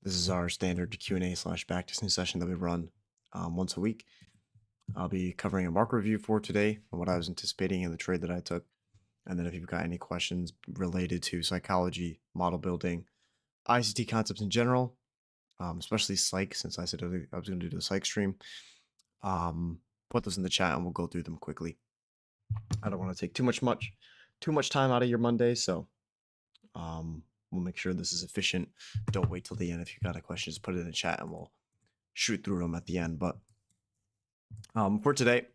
This is our standard Q&A/backtesting session that we run once a week. I'll be covering a market review for today and what I was anticipating in the trade that I took. And then if you've got any questions related to psychology, model building, ICT concepts in general, especially psych, since I said I was going to do the psych stream, put those in the chat and we'll go through them quickly. I don't want to take too much time out of your Monday, so we'll make sure this is efficient. Don't wait till the end. If you've got a question, just put it in the chat and we'll shoot through them at the end. But for today,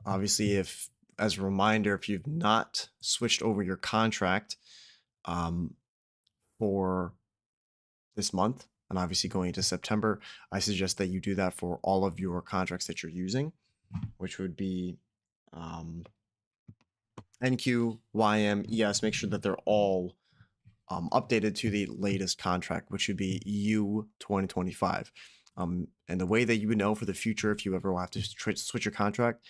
obviously, as a reminder, if you've not switched over your contract for this month, and obviously going into September, I suggest that you do that for all of your contracts that you're using, which would be NQ, YM, ES. Make sure that they're all updated to the latest contract, which would be U 2025. And the way that you would know for the future, if you ever have to switch your contract,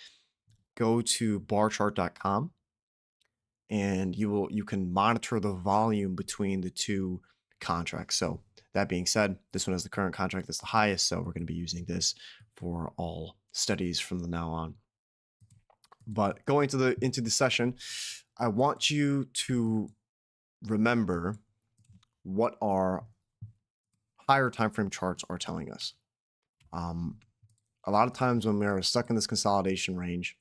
go to barchart.com and you can monitor the volume between the two contracts. So that being said, this one has the current contract that's the highest, so we're going to be using this for all studies from the now on. But going into the session, I want you to remember what our higher time frame charts are telling us. A lot of times when we're stuck in this consolidation range,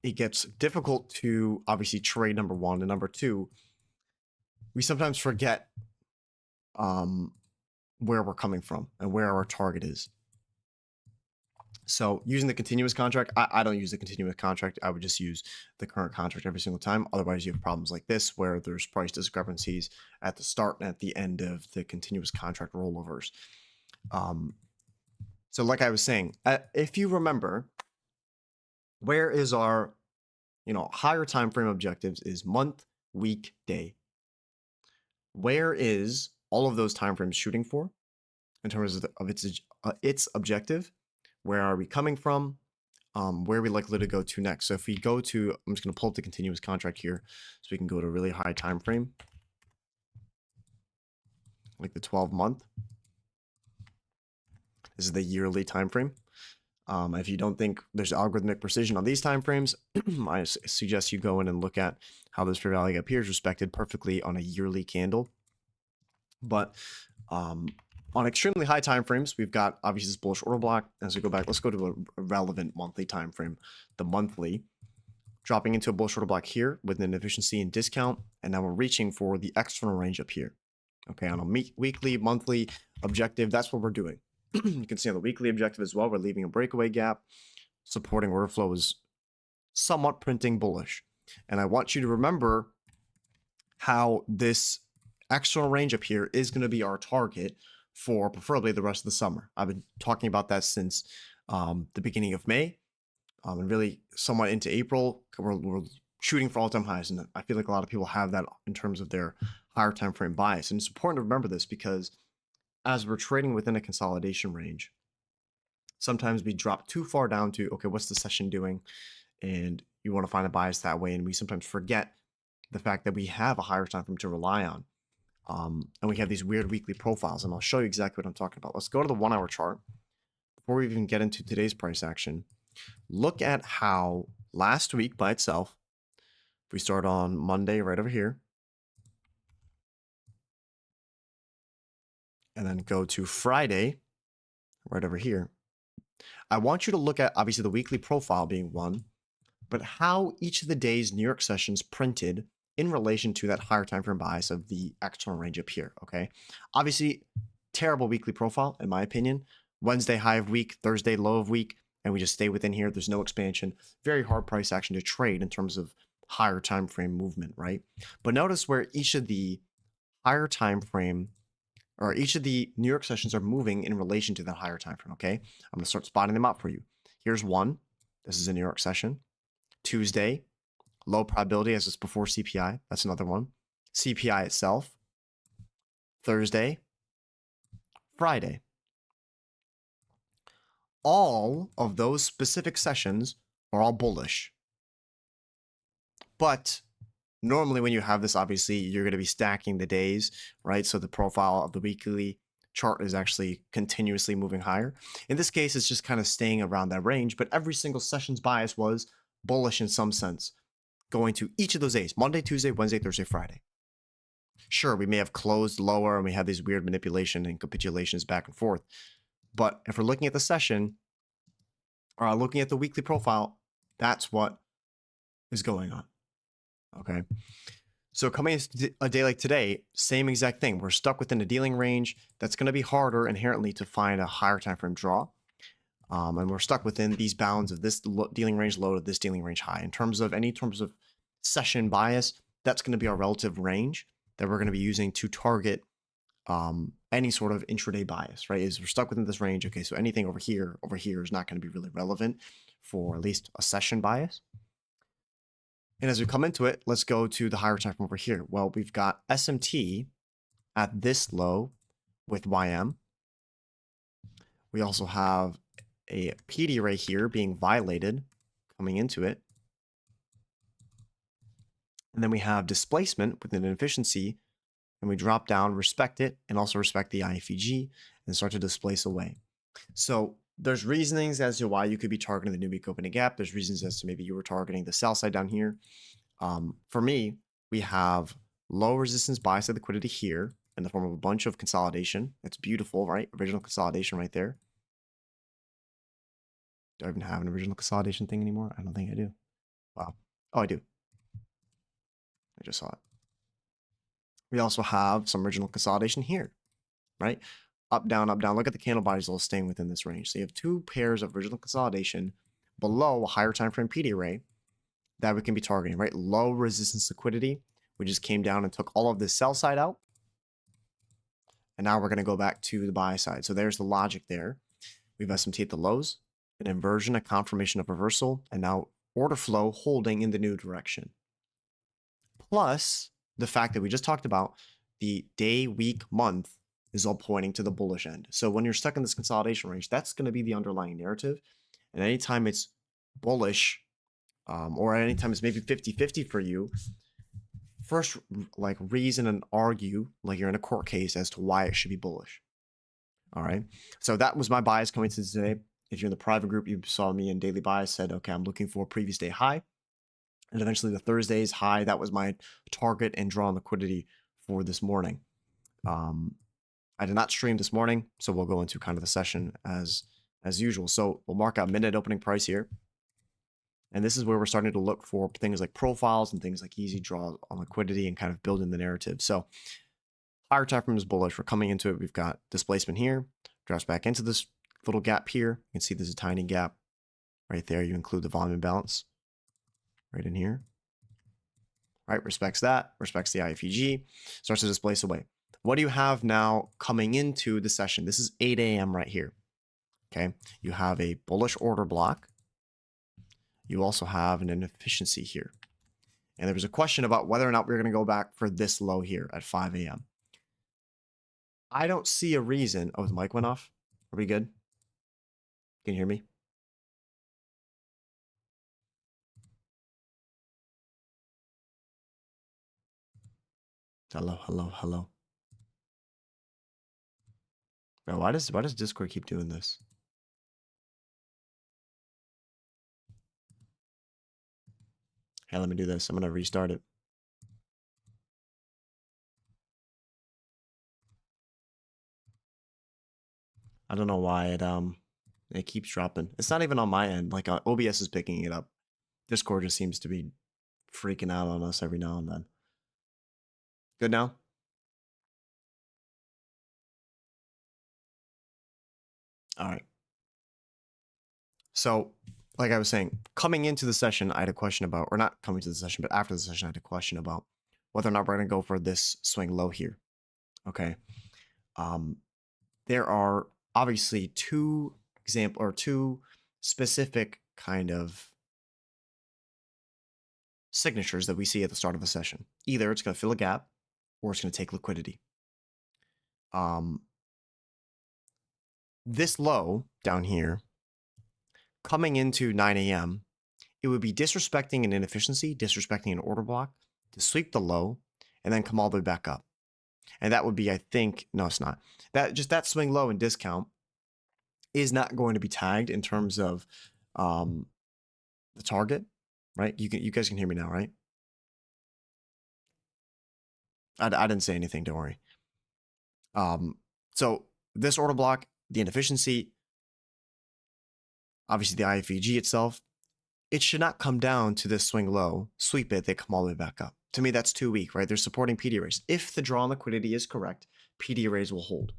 it gets difficult to obviously trade, number one, and number two, we sometimes forget where we're coming from and where our target is. So using the continuous contract, I don't use the continuous contract. I would just use the current contract every single time. Otherwise, you have problems like this where there's price discrepancies at the start and at the end of the continuous contract rollovers. So like I was saying, if you remember, where is our, higher time frame objectives is month, week, day. Where is all of those time frames shooting for in terms of its objective? Where are we coming from? Where are we likely to go to next? So if we go to, I'm just going to pull up the continuous contract here so we can go to a really high time frame, like the 12-month. This is the yearly time frame. If you don't think there's algorithmic precision on these time frames, I suggest you go in and look at how this fair value appears respected perfectly on a yearly candle. But on extremely high time frames, we've got obviously this bullish order block. As we go back, let's go to a relevant monthly time frame, the monthly, dropping into a bullish order block here with an efficiency and discount, and now we're reaching for the external range up here. Okay, on a weekly, monthly objective, that's what we're doing. You can see on the weekly objective as well, we're leaving a breakaway gap. Supporting order flow is somewhat printing bullish. And I want you to remember how this external range up here is going to be our target for preferably the rest of the summer. I've been talking about that since the beginning of May and really somewhat into April. We're shooting for all-time highs, and I feel like a lot of people have that in terms of their higher time frame bias. And it's important to remember this because as we're trading within a consolidation range, sometimes we drop too far down to, okay, what's the session doing? And you want to find a bias that way. And we sometimes forget the fact that we have a higher time frame to rely on. And we have these weird weekly profiles. And I'll show you exactly what I'm talking about. Let's go to the 1 hour chart. Before we even get into today's price action, look at how last week by itself, if we start on Monday right over here, and then go to Friday right over here, I want you to look at obviously the weekly profile being one, but how each of the day's New York sessions printed in relation to that higher time frame bias of the external range up here, okay? Obviously, terrible weekly profile, in my opinion. Wednesday high of week, Thursday low of week, and we just stay within here. There's no expansion. Very hard price action to trade in terms of higher time frame movement, right? But notice where each of the higher time frame or each of the New York sessions are moving in relation to that higher time frame, okay? I'm going to start spotting them out for you. Here's one. This is a New York session. Tuesday, low probability as it's before CPI. That's another one. CPI itself. Thursday. Friday. All of those specific sessions are all bullish. But Normally, when you have this, obviously, you're going to be stacking the days, right? So the profile of the weekly chart is actually continuously moving higher. In this case, it's just kind of staying around that range, but every single session's bias was bullish in some sense, going to each of those days: Monday, Tuesday, Wednesday, Thursday, Friday. Sure, we may have closed lower and we have these weird manipulation and capitulations back and forth. But if we're looking at the session or looking at the weekly profile, that's what is going on. Okay. So coming into a day like today, same exact thing. We're stuck within a dealing range that's going to be harder inherently to find a higher time frame draw. And we're stuck within these bounds of this dealing range low to this dealing range high. In terms of session bias, that's going to be our relative range that we're going to be using to target any sort of intraday bias, right? Is we're stuck within this range. Okay, so anything over here is not going to be really relevant for at least a session bias. And as we come into it, let's go to the higher time frame over here. Well, we've got SMT at this low with YM. We also have a PD right here being violated coming into it. And then we have displacement with an inefficiency, and we drop down, respect it, and also respect the IFEG and start to displace away. So there's reasonings as to why you could be targeting the new week opening gap. There's reasons as to maybe you were targeting the sell side down here. For me, we have low resistance bias of liquidity here in the form of a bunch of consolidation. It's beautiful, right? Original consolidation right there. Do I even have an original consolidation thing anymore? I don't think I do. Wow. Oh, I do. I just saw it. We also have some original consolidation here, right? Up, down, up, down. Look at the candle bodies all staying within this range. So you have two pairs of original consolidation below a higher time frame PD array that we can be targeting, right? Low resistance liquidity. We just came down and took all of this sell side out. And now we're going to go back to the buy side. So there's the logic there. We have SMT at the lows, an inversion, a confirmation of reversal, and now order flow holding in the new direction. Plus the fact that we just talked about the day, week, month is all pointing to the bullish end. So when you're stuck in this consolidation range, that's going to be the underlying narrative. And anytime it's bullish, or at any time it's maybe 50-50 for you, first like reason and argue like you're in a court case as to why it should be bullish. All right. So that was my bias coming to today. If you're in the private group, you saw me in daily bias, said, okay, I'm looking for a previous day high. And eventually the Thursday's high, that was my target and draw on liquidity for this morning. I did not stream this morning, so we'll go into kind of the session as usual. So we'll mark out midnight opening price here. And this is where we're starting to look for things like profiles and things like easy draw on liquidity and kind of building the narrative. So higher time frame is bullish. We're coming into it. We've got displacement here, drops back into this little gap here. You can see there's a tiny gap right there. You include the volume imbalance right in here. Right, respects that, respects the IFEG, starts to displace away. What do you have now coming into the session? This is 8 a.m. right here. Okay, you have a bullish order block. You also have an inefficiency here. And there was a question about whether or not we're going to go back for this low here at 5 a.m. I don't see a reason. Oh, the mic went off. Are we good? Can you hear me? Hello, hello, hello. Bro, why does Discord keep doing this? Hey, let me do this. I'm going to restart it. I don't know why it keeps dropping. It's not even on my end. Like OBS is picking it up. Discord just seems to be freaking out on us every now and then. Good now? All right. So, like I was saying, coming into the session, I had a question about, or not coming to the session, but after the session, I had a question about whether or not we're going to go for this swing low here. Okay. There are obviously two specific kind of signatures that we see at the start of a session. Either it's going to fill a gap or it's going to take liquidity. This low down here, coming into 9 a.m., it would be disrespecting an inefficiency, disrespecting an order block, to sweep the low and then come all the way back up. And that would be, I think, no, it's not. That swing low and discount is not going to be tagged in terms of the target, right? You guys can hear me now, right? I didn't say anything, don't worry. So this order block, the inefficiency, obviously the IFEG itself, it should not come down to this swing low, sweep it, they come all the way back up. To me, that's too weak, right? They're supporting PD arrays. If the draw on liquidity is correct, PD arrays will hold.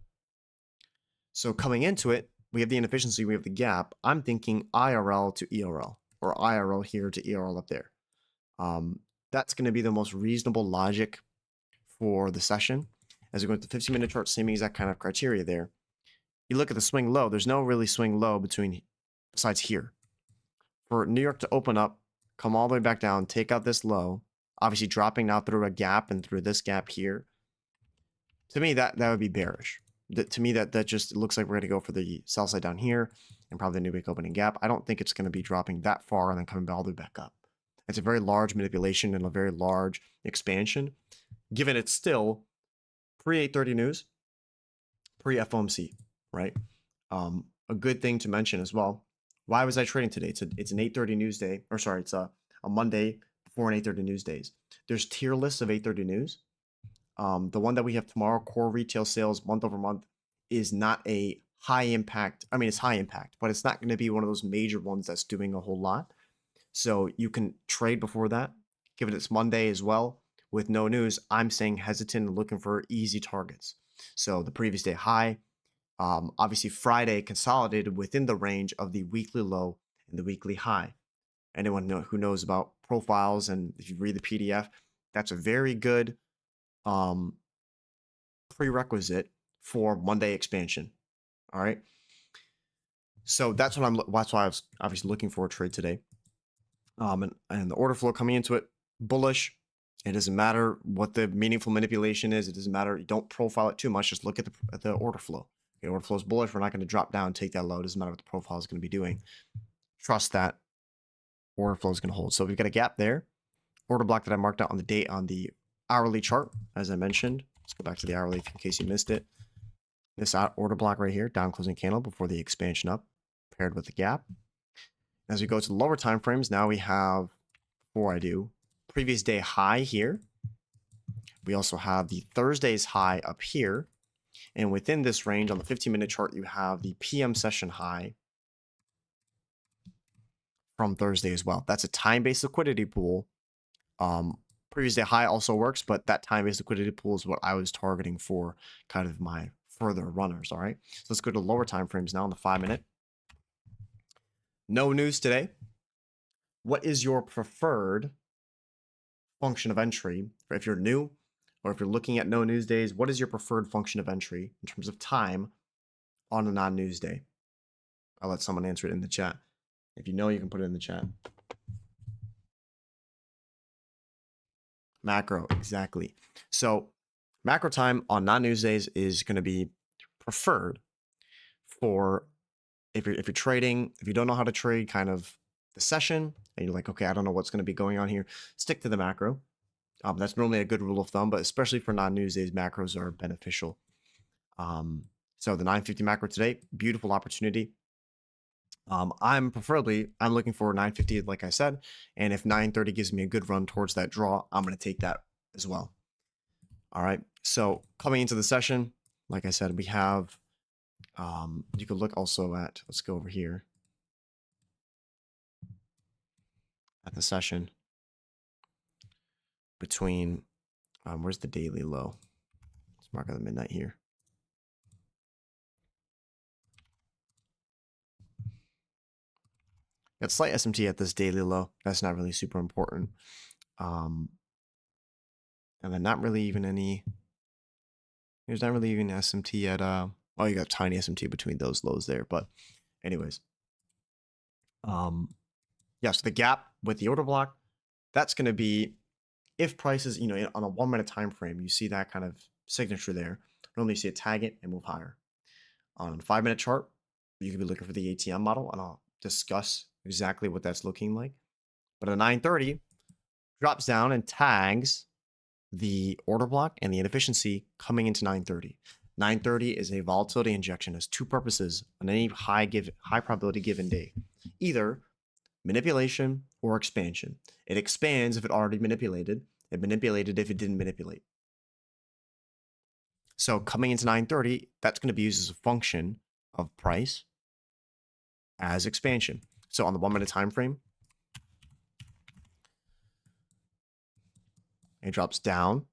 So coming into it, we have the inefficiency, we have the gap. I'm thinking IRL to ERL, or IRL here to ERL up there. That's going to be the most reasonable logic for the session. As we go into the 15-minute chart, same exact kind of criteria there. You look at the swing low, there's no really swing low besides here. For New York to open up, come all the way back down, take out this low, obviously dropping now through a gap and through this gap here. To me, that would be bearish. To me, that just looks like we're going to go for the sell side down here and probably the new week opening gap. I don't think it's going to be dropping that far and then coming all the way back up. It's a very large manipulation and a very large expansion, given it's still pre-8:30 news, pre-FOMC, right? A good thing to mention as well. Why was I trading today? It's an 8:30 news day, or sorry, it's a Monday before an 8:30 news days. There's tier lists of 8:30 news. The one that we have tomorrow, core retail sales month over month, is not a high impact. I mean, it's high impact, but it's not going to be one of those major ones that's doing a whole lot. So you can trade before that. Given it's Monday as well, with no news, I'm saying hesitant and looking for easy targets. So the previous day high, obviously Friday consolidated within the range of the weekly low and the weekly high. Anyone who knows about profiles, and if you read the PDF, that's a very good prerequisite for Monday expansion. All right. So that's why I was obviously looking for a trade today. And the order flow coming into it, bullish. It doesn't matter what the meaningful manipulation is. It doesn't matter. You don't profile it too much. Just look at the order flow. The order flow is bullish. We're not going to drop down and take that low. It doesn't matter what the profile is going to be doing. Trust that order flow is going to hold. So we've got a gap there. Order block that I marked out on the date on the hourly chart, as I mentioned. Let's go back to the hourly in case you missed it. This order block right here, down closing candle before the expansion up, paired with the gap. As we go to the lower time frames, now we have, before I do, previous day high here. We also have the Thursday's high up here. And within this range on the 15-minute chart, you have the PM session high from Thursday as well. That's a time-based liquidity pool. Previous day high also works, but that time-based liquidity pool is what I was targeting for kind of my further runners. All right, so let's go to lower time frames now on the 5-minute. No news today. What is your preferred function of entry? If you're new or if you're looking at no news days, what is your preferred function of entry in terms of time on a non-news day? I'll let someone answer it in the chat. If you know, you can put it in the chat. Macro, exactly. So macro time on non-news days is going to be preferred for if you're trading, if you don't know how to trade kind of the session and you're like, okay, I don't know what's going to be going on here, stick to the macro. That's normally a good rule of thumb, but especially for non-news days, macros are beneficial. So the 950 macro today, beautiful opportunity. I'm looking for 950, like I said, and if 930 gives me a good run towards that draw, I'm going to take that as well. All right. So coming into the session, like I said, we have, you could look also at, let's go over here at the session between, where's the daily low? Let's mark out the midnight here. Got slight SMT at this daily low. That's not really super important. And then not really even any, there's not really even SMT at, oh, you got tiny SMT between those lows there. But anyways, yeah, so the gap with the order block, that's going to be, if prices, you know, on a 1-minute time frame, you see that kind of signature there. Normally you see it tag it and move higher. On a 5-minute chart, you could be looking for the ATM model, and I'll discuss exactly what that's looking like. But at 9:30, drops down and tags the order block and the inefficiency coming into 930. 930 is a volatility injection. It has two purposes on any high probability given day, either manipulation or expansion. It expands if it already manipulated. It manipulated if it didn't manipulate. So coming into 930, that's going to be used as a function of price as expansion. So on the 1 minute time frame, it drops down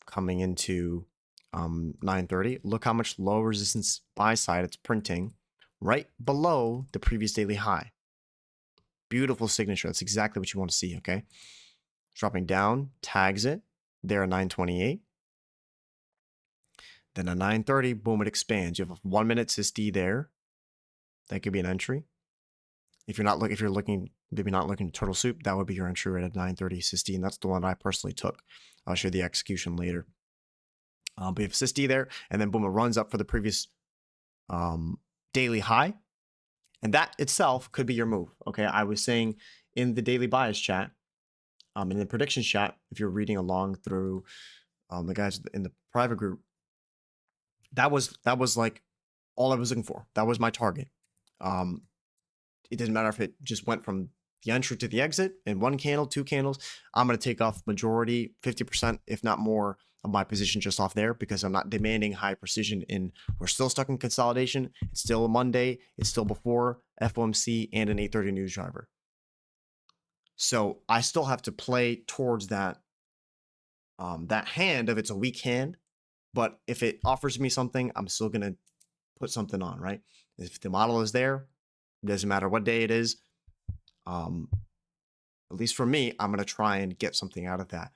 coming into 930. Look how much low resistance buy side it's printing right below the previous daily high. Beautiful signature. That's exactly what you want to see, okay? Dropping down, tags it there at 928. Then at 930, boom, it expands. You have a 1 minute SysD there. That could be an entry. If you're looking, maybe not looking at turtle soup, that would be your entry right at 930 SysD, and that's the one I personally took. I'll show you the execution later. But you have SysD there, and then boom, it runs up for the previous daily high, and that itself could be your move. Okay, I was saying in the daily bias chat, in the predictions chat, if you're reading along through the guys in the private group, that was like all I was looking for. That was my target. It didn't matter if it just went from the entry to the exit in one candle, two candles. I'm going to take off majority, 50%, if not more, of my position just off there because I'm not demanding high precision we're still stuck in consolidation. It's still a Monday. It's still before FOMC and an 8:30 news driver. So I still have to play towards that, that hand of it's a weak hand. But if it offers me something, I'm still going to put something on, right? If the model is there, it doesn't matter what day it is. At least for me, I'm going to try and get something out of that.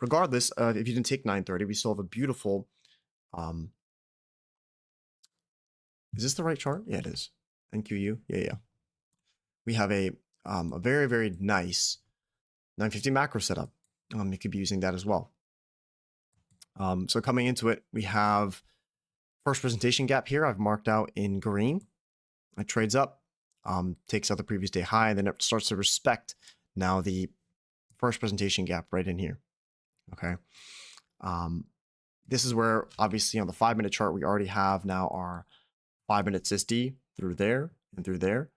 Regardless, if you didn't take 930, we still have a beautiful, is this the right chart? Yeah, it is. NQU. Yeah. We have a very, very nice 950 macro setup. You could be using that as well. So coming into it, we have first presentation gap here. I've marked out in green. It trades up, takes out the previous day high, and then it starts to respect now the first presentation gap right in here. Okay. This is where obviously on the 5 minute chart, we already have now our 5 minute SysD through there and through there.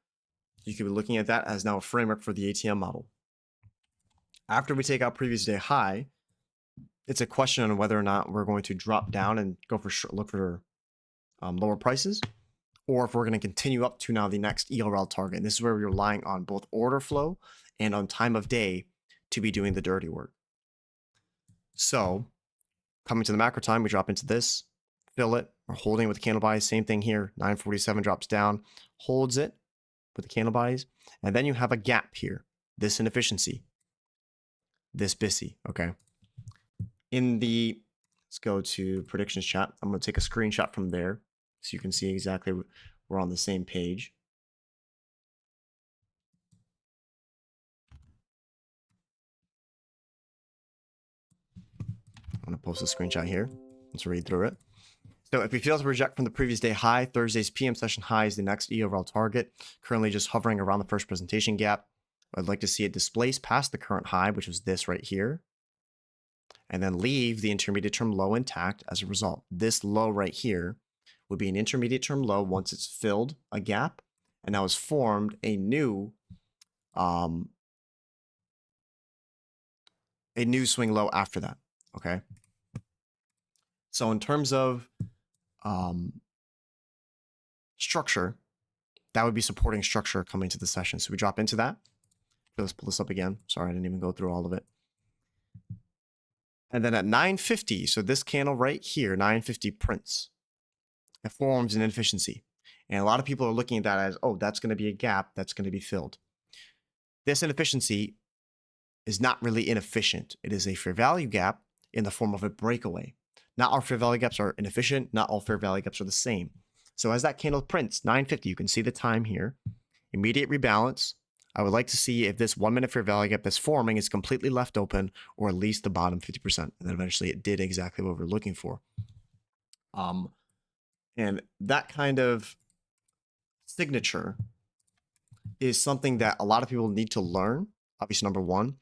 You could be looking at that as now a framework for the ATM model. After we take out previous day high, it's a question on whether or not we're going to drop down and go for look for lower prices, or if we're going to continue up to now the next ELRL target. And this is where we're relying on both order flow and on time of day to be doing the dirty work. So coming to the macro time, we drop into this, fill it, we're holding with the candle buys, same thing here, 947 drops down, holds it with the candle buys, and then you have a gap here, this inefficiency, this bisi, okay? Let's go to predictions chat. I'm going to take a screenshot from there so you can see exactly we're on the same page. I'm going to post a screenshot here. Let's read through it. So if we fail to reject from the previous day high, Thursday's PM session high is the next EORL target, currently just hovering around the first presentation gap. I'd like to see it displace past the current high, which was this right here, and then leave the intermediate term low intact as a result. This low right here would be an intermediate term low once it's filled a gap and now has formed a new swing low after that. Okay. So in terms of structure, that would be supporting structure coming to the session. So we drop into that. Let's pull this up again. Sorry, I didn't even go through all of it. And then at 950, so this candle right here, 950 prints. It forms an inefficiency. And a lot of people are looking at that as, oh, that's going to be a gap that's going to be filled. This inefficiency is not really inefficient. It is a fair value gap in the form of a breakaway. Not all fair value gaps are inefficient. Not all fair value gaps are the same. So as that candle prints, 950, you can see the time here. Immediate rebalance. I would like to see if this 1 minute fair value gap that's forming is completely left open, or at least the bottom 50%. And then eventually it did exactly what we're looking for. And that kind of signature is something that a lot of people need to learn. Obviously, number one.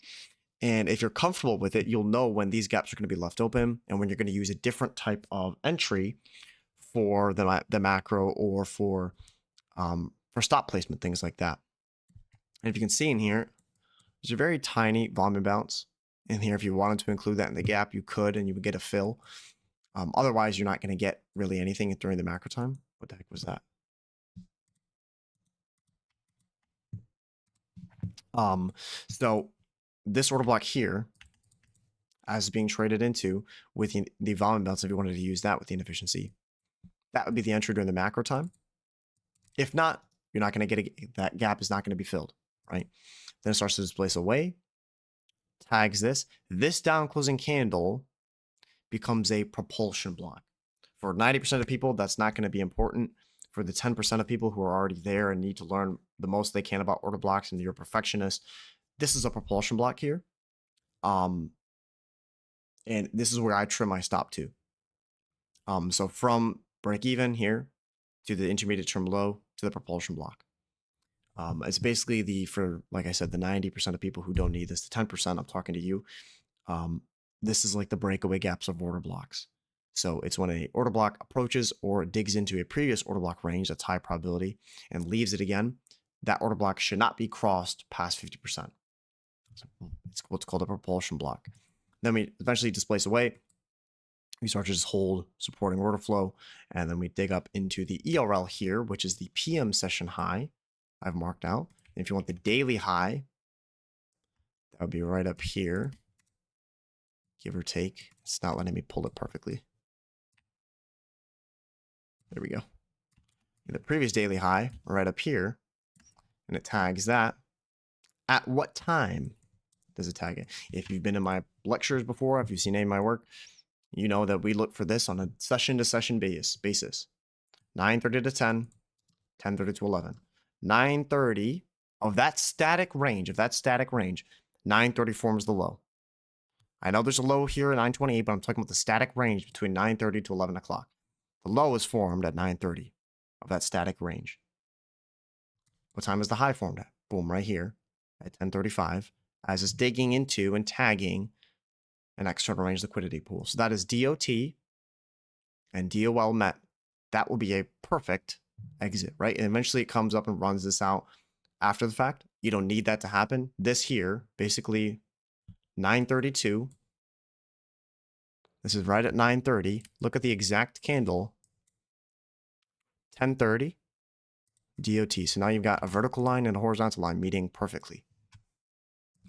And if you're comfortable with it, you'll know when these gaps are going to be left open and when you're going to use a different type of entry for the macro or for stop placement, things like that. And if you can see in here, there's a very tiny volume bounce in here. If you wanted to include that in the gap, you could, and you would get a fill. Otherwise, you're not going to get really anything during the macro time. What the heck was that? So this order block here, as being traded into with the volume bounce, if you wanted to use that with the inefficiency, that would be the entry during the macro time. If not, you're not going to get that gap is not going to be filled, right? Then it starts to displace away, tags this. This down closing candle becomes a propulsion block. For 90% of people, that's not going to be important. For the 10% of people who are already there and need to learn the most they can about order blocks and you're a perfectionist, this is a propulsion block here. And this is where I trim my stop to. So from break even here to the intermediate term low to the propulsion block. It's basically for like I said, the 90% of people who don't need this, the 10% I'm talking to you. This is like the breakaway gaps of order blocks. So it's when a order block approaches or digs into a previous order block range that's high probability and leaves it again. That order block should not be crossed past 50%. So it's what's called a propulsion block. Then we eventually displace away. We start to just hold supporting order flow, and then we dig up into the ERL here, which is the PM session high I've marked out. And if you want the daily high, that would be right up here, give or take. It's not letting me pull it perfectly. There we go. The previous daily high right up here, and it tags that. At what time does it tag it? If you've been in my lectures before, if you've seen any of my work, you know that we look for this on a session-to-session basis. 9:30 to 10, 10:30 to 11. 9:30 of that static range, 9:30 forms the low. I know there's a low here at 9:28, but I'm talking about the static range between 9:30 to 11 o'clock. The low is formed at 9:30 of that static range. What time is the high formed at? Boom, right here at 10:35, as it's digging into and tagging an external range liquidity pool. So that is DOT and DOL met. That will be a perfect exit, right? And eventually it comes up and runs this out after the fact. You don't need that to happen. This here, basically 9:32. This is right at 9:30. Look at the exact candle. 10:30 DOT. So now you've got a vertical line and a horizontal line meeting perfectly.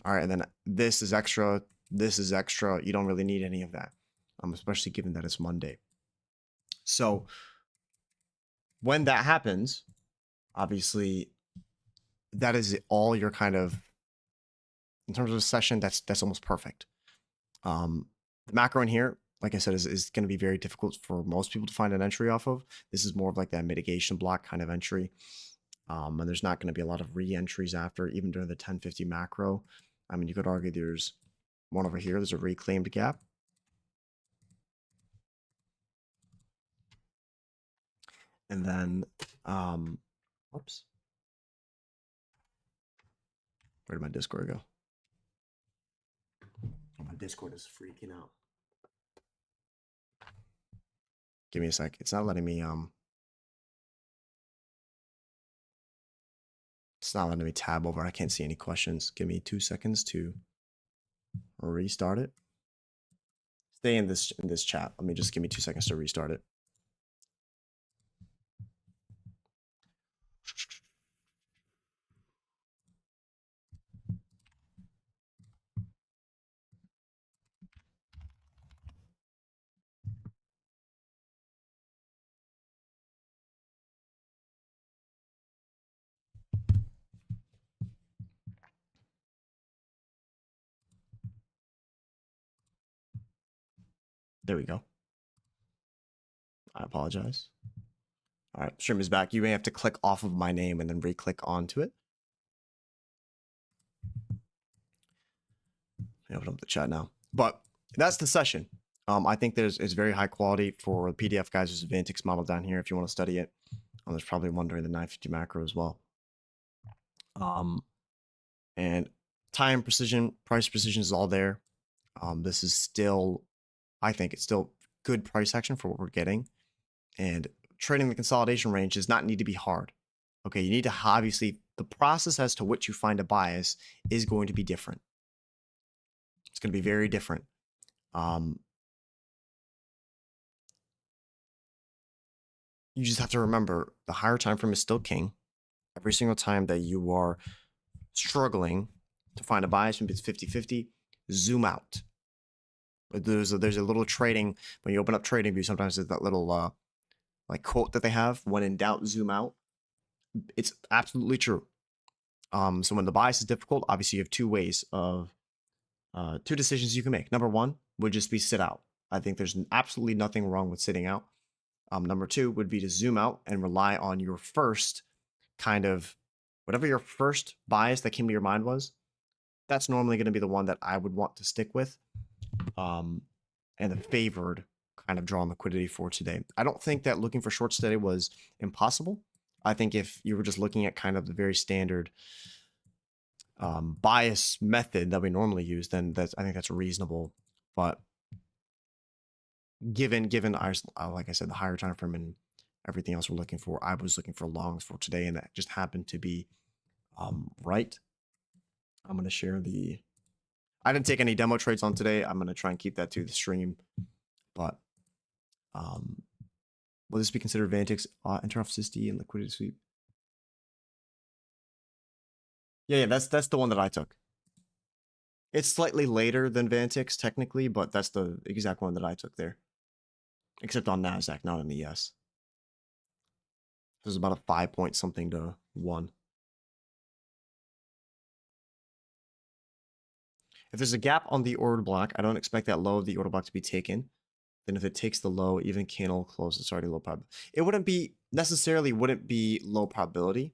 All right, and then this is extra. This is extra. You don't really need any of that, especially given that it's Monday. So when that happens, obviously, that is all your kind of, in terms of a session, that's almost perfect. The macro in here, like I said, is going to be very difficult for most people to find an entry off of. This is more of like that mitigation block kind of entry. And there's not going to be a lot of re-entries after, even during the 1050 macro. I mean, you could argue there's one over here. There's a reclaimed gap. And then, whoops. Where did my Discord go? Oh, my Discord is freaking out. Give me a sec. It's not letting me, it's not letting me tab over. I can't see any questions. Give me 2 seconds to restart it. Stay in this chat. Let me just give me 2 seconds to restart it. There we go. I apologize. All right, stream is back. You may have to click off of my name and then re-click onto it. I open up the chat now. But that's the session. I think it's very high quality for the PDF guys. There's a Vantix model down here if you want to study it. There's probably one during the 950 macro as well. And Time precision, price precision is all there. This is still, I think it's still good price action for what we're getting. And trading the consolidation range does not need to be hard. Okay, you need to obviously, the process as to which you find a bias is going to be different. It's going to be very different. You just have to remember the higher time frame is still king. Every single time that you are struggling to find a bias, maybe it's 50-50, zoom out. There's a little trading, when you open up TradingView, sometimes there's that little like quote that they have, when in doubt, zoom out. It's absolutely true. So when the bias is difficult, obviously you have two decisions you can make. Number one would just be sit out. I think there's absolutely nothing wrong with sitting out. Number two would be to zoom out and rely on your first kind of, whatever your first bias that came to your mind was, that's normally going to be the one that I would want to stick with. And the favored kind of draw on liquidity for today. I don't think that looking for shorts today was impossible. I think if you were just looking at kind of the very standard bias method that we normally use, then I think that's reasonable. But given our, like I said, the higher time frame and everything else we're looking for, I was looking for longs for today, and that just happened to be right. I'm going to share I didn't take any demo trades on today. I'm going to try and keep that to the stream. But will this be considered Vantic's interoperability and liquidity sweep? Yeah, that's the one that I took. It's slightly later than Vantic's technically, but that's the exact one that I took there. Except on NASDAQ, not on the ES. It was about a 5 point something to 1. If there's a gap on the order block, I don't expect that low of the order block to be taken. Then if it takes the low, even candle close, it's already low probability. It wouldn't be low probability.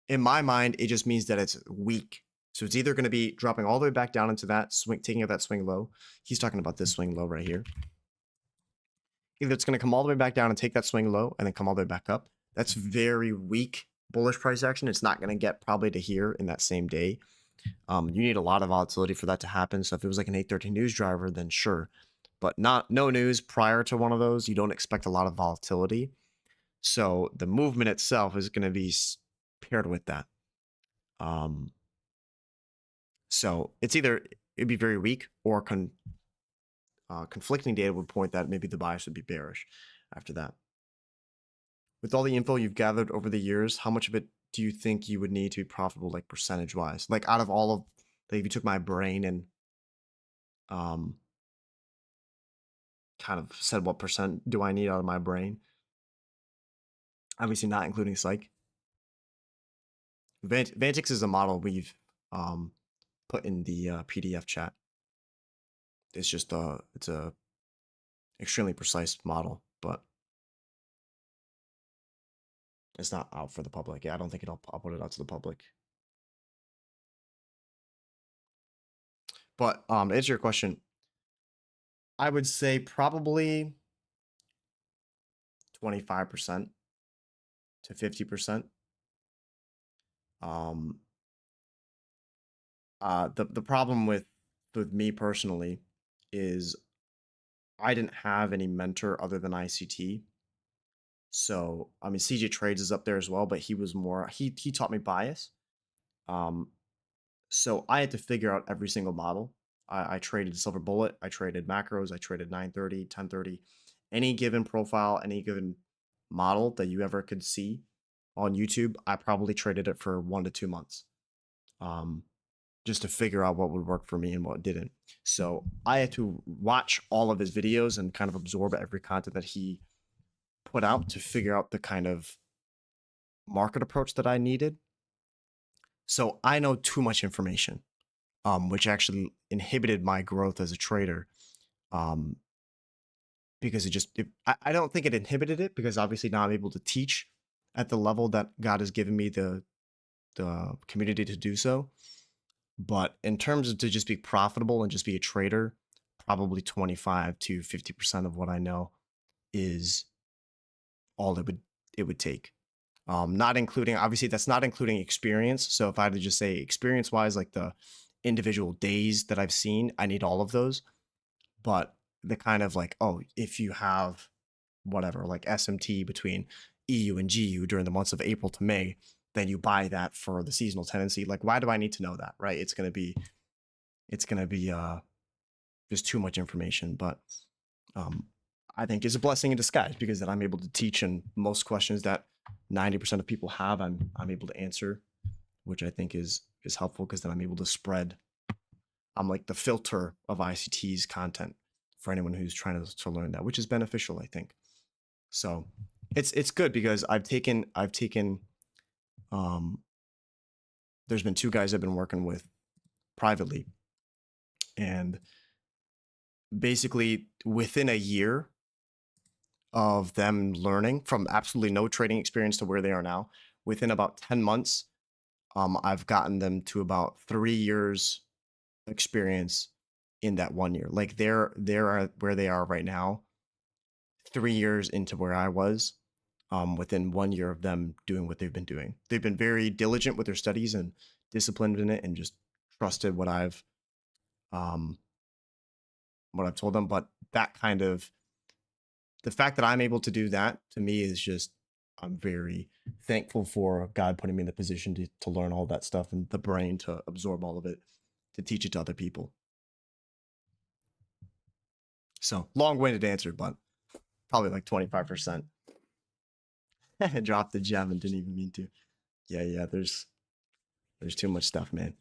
In my mind, it just means that it's weak. So it's either going to be dropping all the way back down into that swing, taking out that swing low. He's talking about this swing low right here. Either it's going to come all the way back down and take that swing low and then come all the way back up. That's very weak bullish price action. It's not going to get probably to here in that same day. You need a lot of volatility for that to happen. So if it was like an 813 news driver, then sure. But no news prior to one of those, you don't expect a lot of volatility. So the movement itself is going to be paired with that. So it's either it'd be very weak, or conflicting data would point that maybe the bias would be bearish after that. With all the info you've gathered over the years, how much of it do you think you would need to be profitable, like percentage wise? Like out of all of, like if you took my brain and kind of said what percent do I need out of my brain? Obviously not including psych. Vantix is a model we've put in the PDF chat. It's just it's a extremely precise model, but it's not out for the public. Yeah, I don't think I'll put it out to the public. But to answer your question, I would say probably 25% to 50%. The problem with me personally is I didn't have any mentor other than ICT. So I mean, CJ Trades is up there as well, but he was more, he taught me bias. So I had to figure out every single model. I traded Silver Bullet, I traded macros, I traded 930, 1030, any given profile, any given model that you ever could see on YouTube. I probably traded it for 1 to 2 months, just to figure out what would work for me and what didn't. So I had to watch all of his videos and kind of absorb every content that he put out to figure out the kind of market approach that I needed. So I know too much information, which actually inhibited my growth as a trader, because I don't think it inhibited it, because obviously now I'm able to teach at the level that God has given me the community to do so. But in terms of to just be profitable and just be a trader, probably 25 to 50% of what I know is all it would take. Not including, obviously that's not including experience. So if I had to just say experience wise, like the individual days that I've seen, I need all of those. But the kind of like, oh, if you have whatever, like SMT between EU and GU during the months of April to May, then you buy that for the seasonal tendency. Like, why do I need to know that? Right. It's going to be just too much information. But I think is a blessing in disguise, because then I'm able to teach, and most questions that 90% of people have, I'm able to answer, which I think is helpful, because then I'm able to spread. I'm like the filter of ICTs content for anyone who's trying to learn that, which is beneficial, I think. So it's good, because I've taken there's been two guys I've been working with privately, and basically within a year of them learning, from absolutely no trading experience to where they are now, within about 10 months, I've gotten them to about 3 years experience in that 1 year. Like they're where they are right now, 3 years into where I was, within 1 year of them doing what they've been doing. They've been very diligent with their studies and disciplined in it, and just trusted um, what I've told them. But that kind of, the fact that I'm able to do that, to me is just, I'm very thankful for God putting me in the position to learn all that stuff, and the brain to absorb all of it, to teach it to other people. So long-winded answer, but probably like 25%. Dropped the gem and didn't even mean to. Yeah, there's too much stuff, man.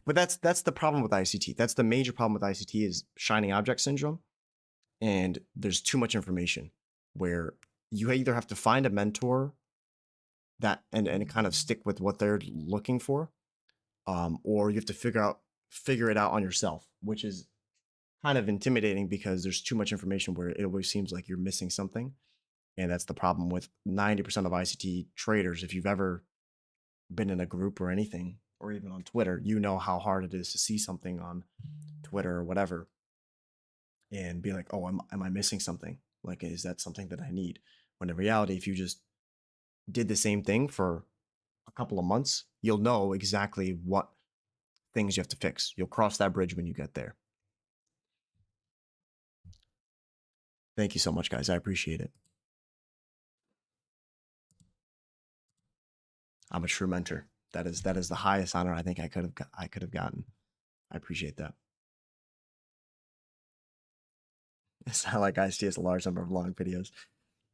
But that's the problem with ICT. That's the major problem with ICT, is shiny object syndrome. And there's too much information, where you either have to find a mentor that and kind of stick with what they're looking for, or you have to figure it out on yourself, which is kind of intimidating, because there's too much information where it always seems like you're missing something. And that's the problem with 90% of ICT traders. If you've ever been in a group or anything, or even on Twitter, you know how hard it is to see something on Twitter or whatever and be like, oh, am I missing something? Like, is that something that I need? When in reality, if you just did the same thing for a couple of months, you'll know exactly what things you have to fix. You'll cross that bridge when you get there. Thank you so much, guys. I appreciate it. I'm a true mentor. That is the highest honor I think I could have gotten. I appreciate that. It's not like I see as a large number of long videos.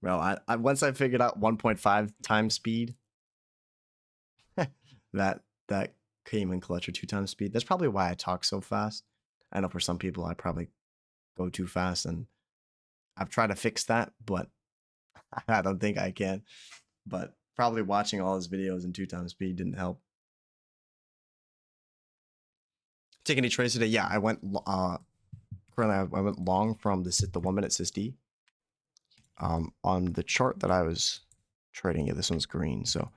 Well, I once I figured out 1.5 times speed, that that came in clutch, or 2 times speed. That's probably why I talk so fast. I know for some people I probably go too fast, and I've tried to fix that, but I don't think I can. But probably watching all his videos in 2 times speed didn't help. Take any trades today? Yeah, I went. Currently, I went long from the 1 minute SysD. On the chart that I was trading, yeah, this one's green, so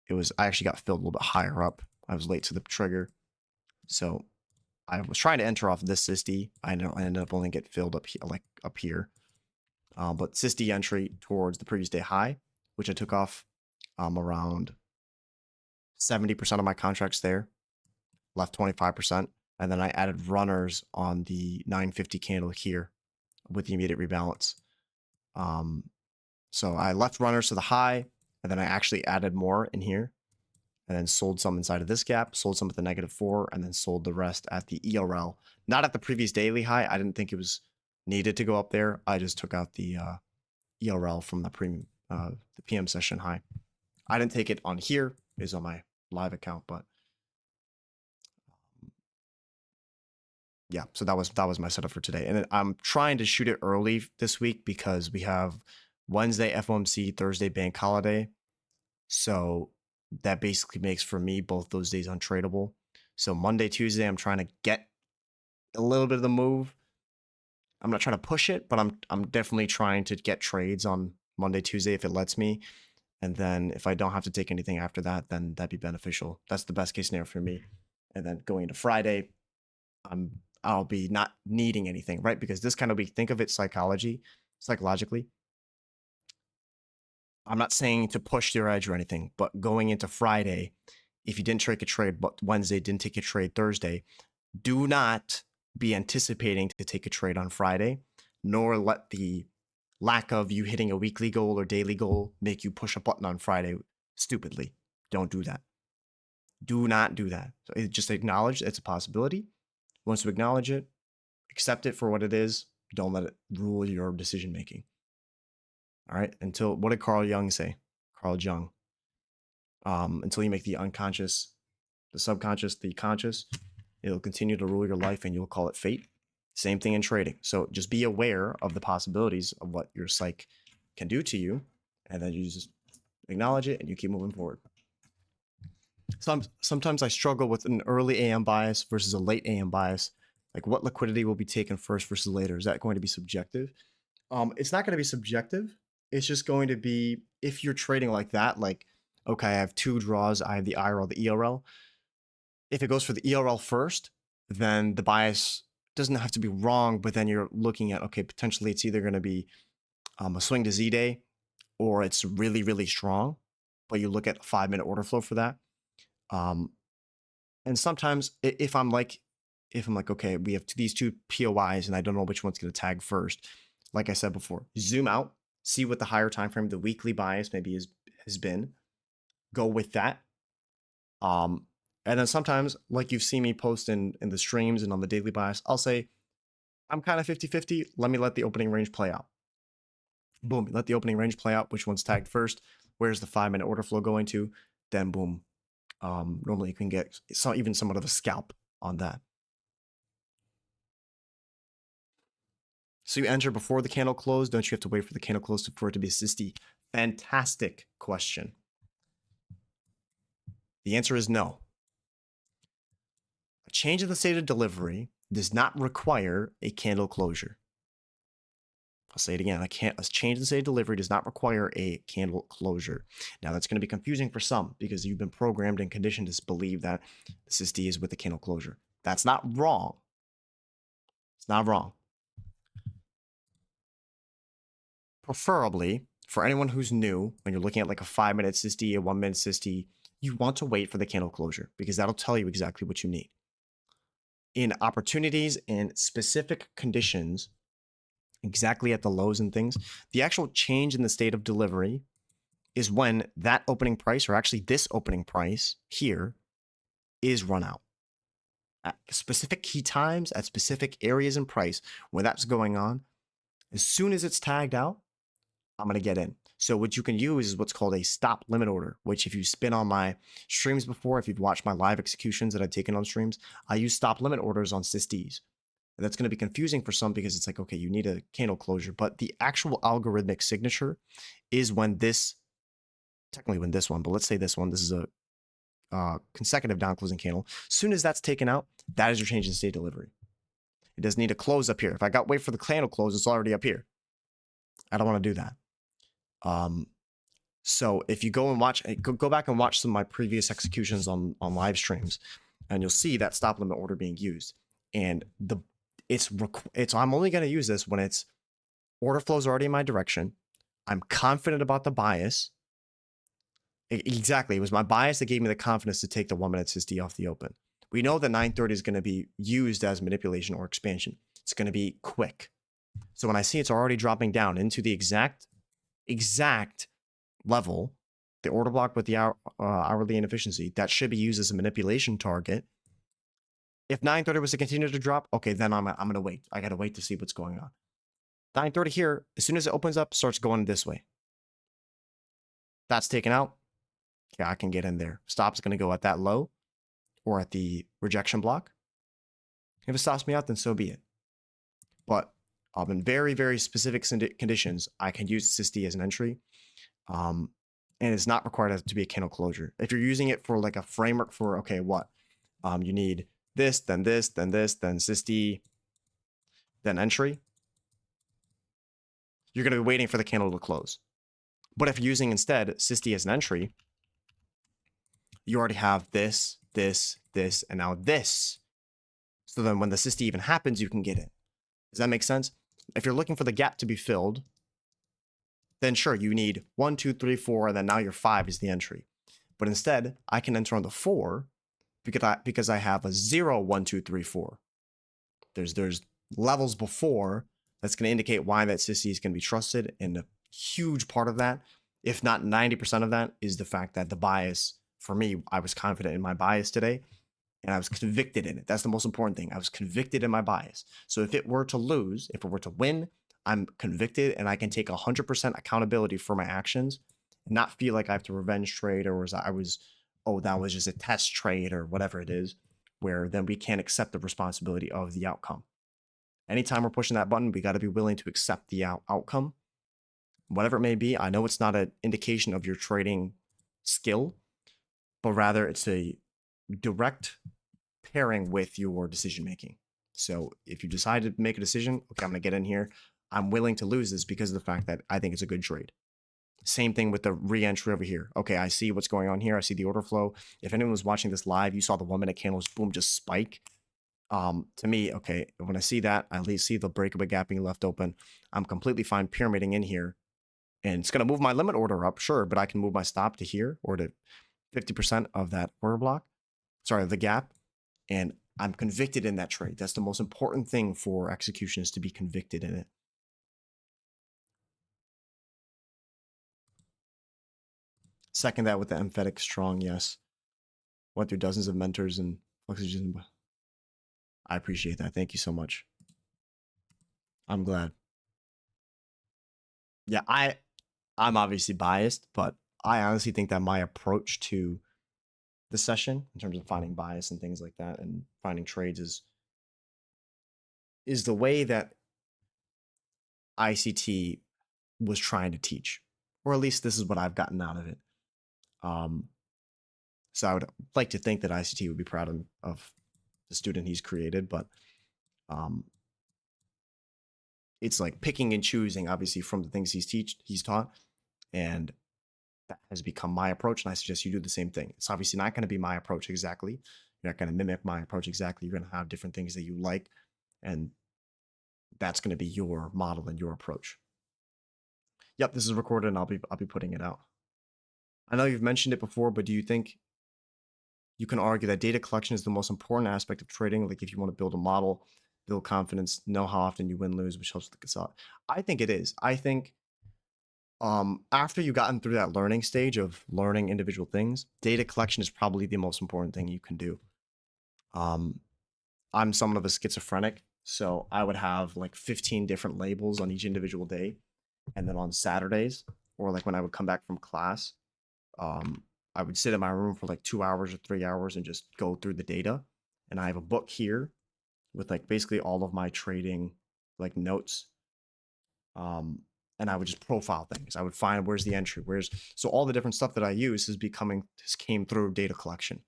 it was. I actually got filled a little bit higher up. I was late to the trigger, so I was trying to enter off this SysD. I ended up only get filled up here, like up here. But SysD entry towards the previous day high, which I took off around 70% of my contracts there, left 25%. And then I added runners on the 950 candle here with the immediate rebalance. So I left runners to the high, and then I actually added more in here, and then sold some inside of this gap, sold some at the -4, and then sold the rest at the ERL. Not at the previous daily high. I didn't think it was needed to go up there. I just took out the ERL from the PM session high. I didn't take it on here. It's on my live account, but yeah, so that was my setup for today. And then I'm trying to shoot it early this week, because we have Wednesday FOMC, Thursday bank holiday. So that basically makes, for me, both those days untradeable. So Monday, Tuesday, I'm trying to get a little bit of the move. I'm not trying to push it, but I'm definitely trying to get trades on Monday, Tuesday if it lets me. And then if I don't have to take anything after that, then that'd be beneficial. That's the best case scenario for me. And then going into Friday, I'll be not needing anything, right? Because this kind of week, think of it psychologically. I'm not saying to push your edge or anything, but going into Friday, if you didn't take a trade but Wednesday, didn't take a trade Thursday, do not be anticipating to take a trade on Friday, nor let the lack of you hitting a weekly goal or daily goal make you push a button on Friday stupidly. Don't do that. Do not do that. So just acknowledge it's a possibility. Once you acknowledge it, accept it for what it is. Don't let it rule your decision making. All right. Until, what did Carl Jung say? Carl Jung. Until you make the unconscious, the subconscious, the conscious, it'll continue to rule your life and you'll call it fate. Same thing in trading. So just be aware of the possibilities of what your psyche can do to you, and then you just acknowledge it and you keep moving forward. Sometimes I struggle with an early AM bias versus a late AM bias. Like, what liquidity will be taken first versus later? Is that going to be subjective? It's not going to be subjective. It's just going to be, if you're trading like that, like, okay, I have two draws. I have the IRL, the ERL. If it goes for the ERL first, then the bias doesn't have to be wrong, but then you're looking at, okay, potentially it's either going to be a swing to Z day or it's really, really strong, but you look at 5-minute order flow for that. And sometimes if I'm like, okay, we have these two POIs and I don't know which one's going to tag first. Like I said before, zoom out, see what the higher time frame, the weekly bias maybe has been, go with that. And then sometimes, like you've seen me post in the streams and on the daily bias, I'll say, I'm kind of 50-50. Let me let the opening range play out. Boom, let the opening range play out. Which one's tagged first? Where's the 5-minute order flow going to? Then boom. Normally you can get even somewhat of a scalp on that. So you enter before the candle closed. Don't you have to wait for the candle close for it to be a SISTI? Fantastic question. The answer is no. A change in the state of delivery does not require a candle closure. I'll say it again. A change in the state of delivery does not require a candle closure. Now, that's going to be confusing for some because you've been programmed and conditioned to believe that the SISTI is with the candle closure. That's not wrong. It's not wrong. Preferably, for anyone who's new, when you're looking at like a 5-minute SISTI, a 1-minute SISTI, you want to wait for the candle closure because that'll tell you exactly what you need. In opportunities and specific conditions, exactly at the lows and things, the actual change in the state of delivery is when that opening price, or actually this opening price here, is run out. At specific key times, at specific areas in price, when that's going on, as soon as it's tagged out, I'm going to get in. So what you can use is what's called a stop limit order, which if you've been on my streams before, if you've watched my live executions that I've taken on streams, I use stop limit orders on SISTs. And that's going to be confusing for some because it's like, okay, you need a candle closure, but the actual algorithmic signature is when this, technically when this one, but let's say this one, this is a consecutive down closing candle. As soon as that's taken out, that is your change in state delivery. It doesn't need to close up here. If I got wait for the candle close, it's already up here. I don't want to do that. So if you go and watch, go back and watch some of my previous executions on live streams, and you'll see that stop limit order being used. And I'm only going to use this when it's order flows already in my direction. I'm confident about the bias. Exactly. It was my bias that gave me the confidence to take the 1-minute SISTI off the open. We know that 930 is going to be used as manipulation or expansion. It's going to be quick. So when I see it's already dropping down into the exact level, the order block with the hourly inefficiency, that should be used as a manipulation target. If 930 was to continue to drop, okay, then I'm going to wait. I got to wait to see what's going on. 930 here, as soon as it opens up, starts going this way. That's taken out. Yeah, I can get in there. Stop's going to go at that low or at the rejection block. If it stops me out, then so be it. But in very, very specific conditions, I can use SISTI as an entry. And it's not required to be a candle closure. If you're using it for like a framework for, okay, what? You need this, then this, then this, then SISTI, then entry. You're going to be waiting for the candle to close. But if you're using instead SISTI as an entry, you already have this, this, this, and now this. So then when the SISTI even happens, you can get it. Does that make sense? If you're looking for the gap to be filled, then sure, you need 1, 2, 3, 4, and then now your 5 is the entry. But instead, I can enter on the 4 because I have a 0, 1, 2, 3, 4. There's levels before that's going to indicate why that sissy is going to be trusted, and a huge part of that, if not 90% of that, is the fact that the bias, for me, I was confident in my bias today, and I was convicted in it. That's the most important thing. I was convicted in my bias. So if it were to lose, if it were to win, I'm convicted and I can take 100% accountability for my actions and not feel like I have to revenge trade, or oh, that was just a test trade or whatever it is, where then we can't accept the responsibility of the outcome. Anytime we're pushing that button, we got to be willing to accept the outcome, whatever it may be. I know it's not an indication of your trading skill, but rather it's a direct pairing with your decision making. So if you decide to make a decision, okay, I'm going to get in here, I'm willing to lose this because of the fact that I think it's a good trade. Same thing with the re-entry over here. Okay, I see what's going on here. I see the order flow. If anyone was watching this live, you saw the 1 minute candles, boom, just spike. To me, okay, when I see that, I at least see the breakaway gap being left open. I'm completely fine pyramiding in here, and it's going to move my limit order up, sure, but I can move my stop to here or to 50% of that order block, sorry, the gap, and I'm convicted in that trade. That's the most important thing for execution, is to be convicted in it. Second that with the emphatic strong yes. Went through dozens of mentors and fluxes. I appreciate that. Thank you so much. I'm glad. Yeah, I'm obviously biased, but I honestly think that my approach to the session in terms of finding bias and things like that and finding trades is the way that ICT was trying to teach, or at least this is what I've gotten out of it. So I would like to think that ICT would be proud of the student he's created, but it's like picking and choosing, obviously, from the things he's taught, and that has become my approach. And I suggest you do the same thing. It's obviously not going to be my approach exactly. You're not going to mimic my approach exactly. You're going to have different things that you like, and that's going to be your model and your approach. Yep, this is recorded, and I'll be putting it out. I know you've mentioned it before, but do you think you can argue that data collection is the most important aspect of trading? Like if you want to build a model, build confidence, know how often you win, lose, which helps with the consolidate. I think it is. I think after you've gotten through that learning stage of learning individual things, data collection is probably the most important thing you can do. I'm somewhat of a schizophrenic, so I would have like 15 different labels on each individual day. And then on Saturdays, or like when I would come back from class, I would sit in my room for like 2 hours or 3 hours and just go through the data. And I have a book here with like basically all of my trading like notes. And I would just profile things. I would find where's the entry, so all the different stuff that I use has came through data collection.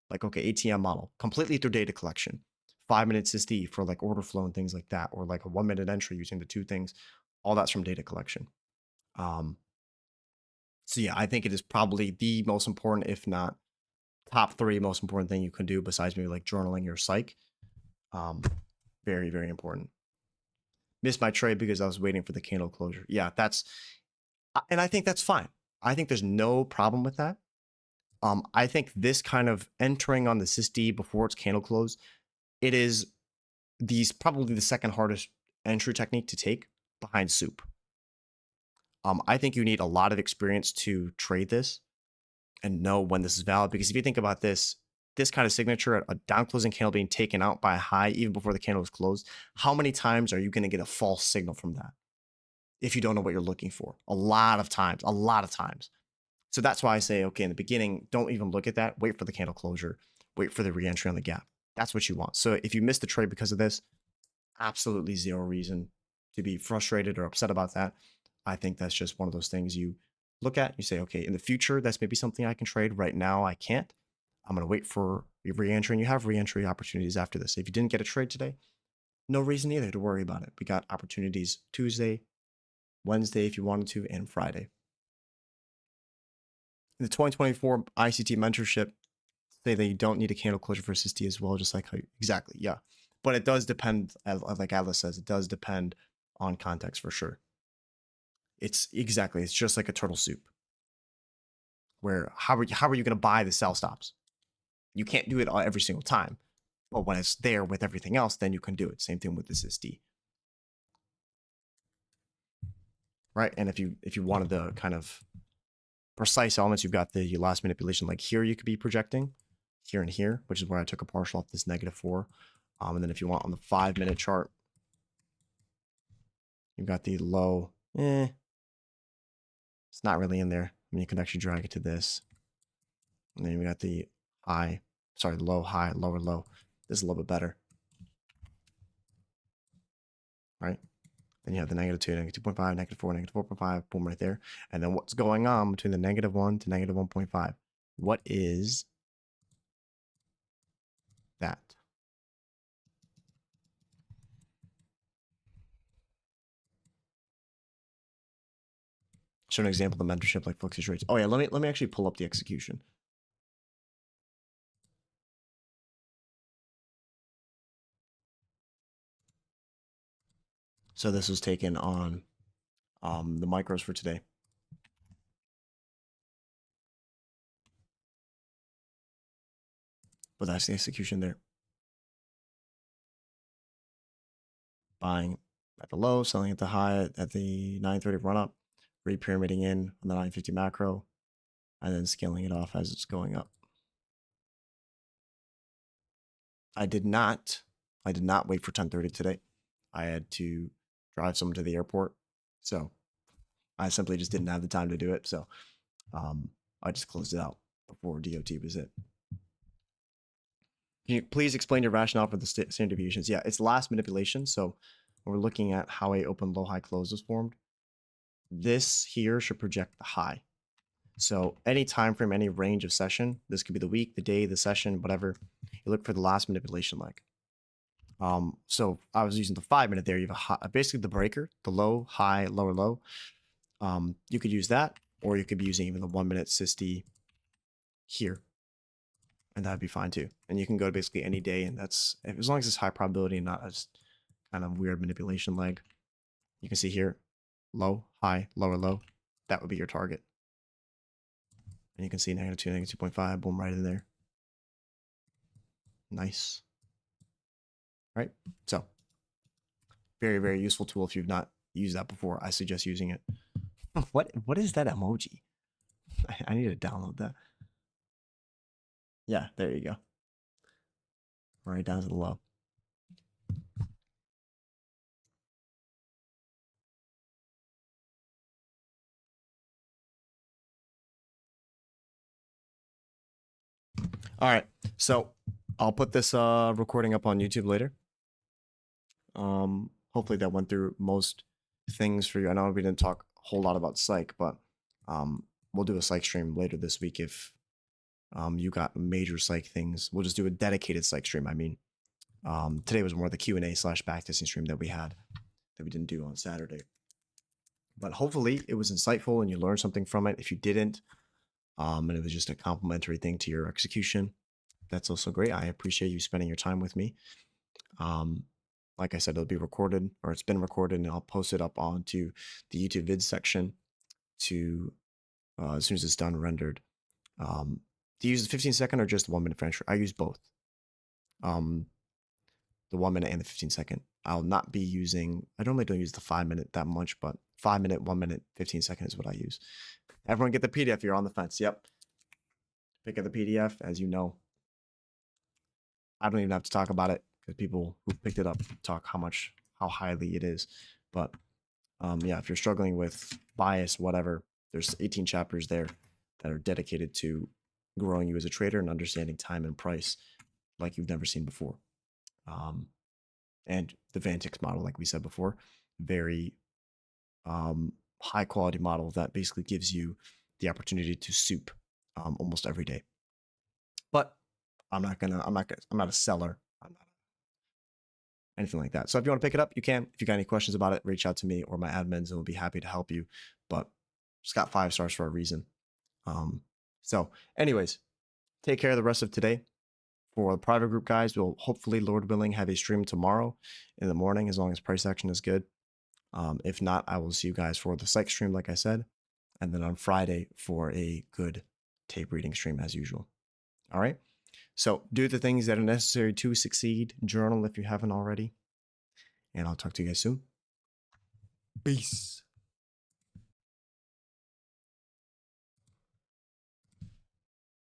Like, okay, ATM model, completely through data collection. 5 minutes SD for like order flow and things like that, or like a 1 minute entry using the two things. All that's from data collection. So yeah, I think it is probably the most important, if not top 3 most important thing you can do besides maybe like journaling your psych. Very, very important. Missed my trade because I was waiting for the candle closure. Yeah, and I think that's fine. I think there's no problem with that. I think this kind of entering on the SysD before it's candle close, it is probably the second hardest entry technique to take behind soup. I think you need a lot of experience to trade this and know when this is valid, because if you think about this kind of signature, a down closing candle being taken out by a high even before the candle is closed, how many times are you going to get a false signal from that if you don't know what you're looking for? A lot of times. So that's why I say, okay, in the beginning, don't even look at that. Wait for the candle closure. Wait for the re-entry on the gap. That's what you want. So if you missed the trade because of this, absolutely zero reason to be frustrated or upset about that. I think that's just one of those things you look at. You say, okay, in the future, that's maybe something I can trade. Right now, I can't. I'm going to wait for your re-entry, and you have re-entry opportunities after this. If you didn't get a trade today, no reason either to worry about it. We got opportunities Tuesday, Wednesday if you wanted to, and Friday. In the 2024 ICT mentorship, say that you don't need a candle closure for SysD as well, just like how exactly, yeah. But it does depend, like Atlas says, it does depend on context for sure. It's just like a turtle soup. Where how are you going to buy the sell stops? You can't do it every single time. But when it's there with everything else, then you can do it. Same thing with this SD. Right? And if you wanted the kind of precise elements, you've got the last manipulation. Like here, you could be projecting here and here, which is where I took a partial off this -4. And then if you want on the 5-minute chart, you've got the low. It's not really in there. I mean, you can actually drag it to this. And then we got the high, sorry, low, high, lower, low. This is a little bit better. Right? Then you have the -2, -2.5, -4, -4.5, boom, right there. And then what's going on between the -1 to -1.5? What is that? Show an example of the mentorship like fluxus rates. Oh yeah, let me actually pull up the execution. So this was taken on the micros for today. But that's the execution there. Buying at the low, selling at the high at the 930 run up, re-pyramiding in on the 950 macro, and then scaling it off as it's going up. I did not wait for 10:30 today. I had to drive someone to the airport, so I simply just didn't have the time to do it. So I just closed it out before DOT was it. Can you please explain your rationale for the standard deviations? Yeah, it's last manipulation. So when we're looking at how a open low high close is formed, this here should project the high. So any time frame, any range of session, this could be the week, the day, the session, whatever. You look for the last manipulation leg. So I was using the 5-minute there. You have a high, basically the breaker, the low, high, lower, low. You could use that, or you could be using even the 1-minute SysD here, and that'd be fine too. And you can go to basically any day, and that's as long as it's high probability and not as kind of weird manipulation leg. You can see here, low, high, lower, low. That would be your target. And you can see -2, -2.5, boom, right in there. Nice. Right? So, very, very useful tool. If you've not used that before, I suggest using it. What is that emoji? I need to download that. Yeah, there you go. Right down to the low. All right, so I'll put this recording up on YouTube later. Hopefully that went through most things for you. I know we didn't talk a whole lot about psych, but we'll do a psych stream later this week if you got major psych things. We'll just do a dedicated psych stream. I mean, today was more the Q&A / backtesting stream that we had that we didn't do on Saturday. But hopefully it was insightful and you learned something from it. If you didn't, and it was just a complimentary thing to your execution, that's also great. I appreciate you spending your time with me. Like I said, it'll be recorded, or it's been recorded, and I'll post it up onto the YouTube vids section to as soon as it's done rendered. Do you use the 15-second or just the 1-minute transfer? I use both. The 1-minute and the 15-second. I'll not be using, I normally don't use the 5-minute that much, but 5-minute, 1-minute, 15-second is what I use. Everyone get the PDF. You're on the fence. Yep. Pick up the PDF, as you know. I don't even have to talk about it because people who picked it up talk how highly it is. But yeah, if you're struggling with bias, whatever, there's 18 chapters there that are dedicated to growing you as a trader and understanding time and price like you've never seen before. And the Vantix model, like we said before, very high quality model that basically gives you the opportunity to soup almost every day. But I'm not a seller. I'm not anything like that. So if you want to pick it up, you can. If you got any questions about it, reach out to me or my admins and we'll be happy to help you. But it's got 5 stars for a reason. So anyways, take care of the rest of today. For the private group guys, we'll hopefully, Lord willing, have a stream tomorrow in the morning as long as price action is good. If not, I will see you guys for the psych stream, like I said, and then on Friday for a good tape reading stream as usual. All right. So do the things that are necessary to succeed. Journal if you haven't already. And I'll talk to you guys soon. Peace.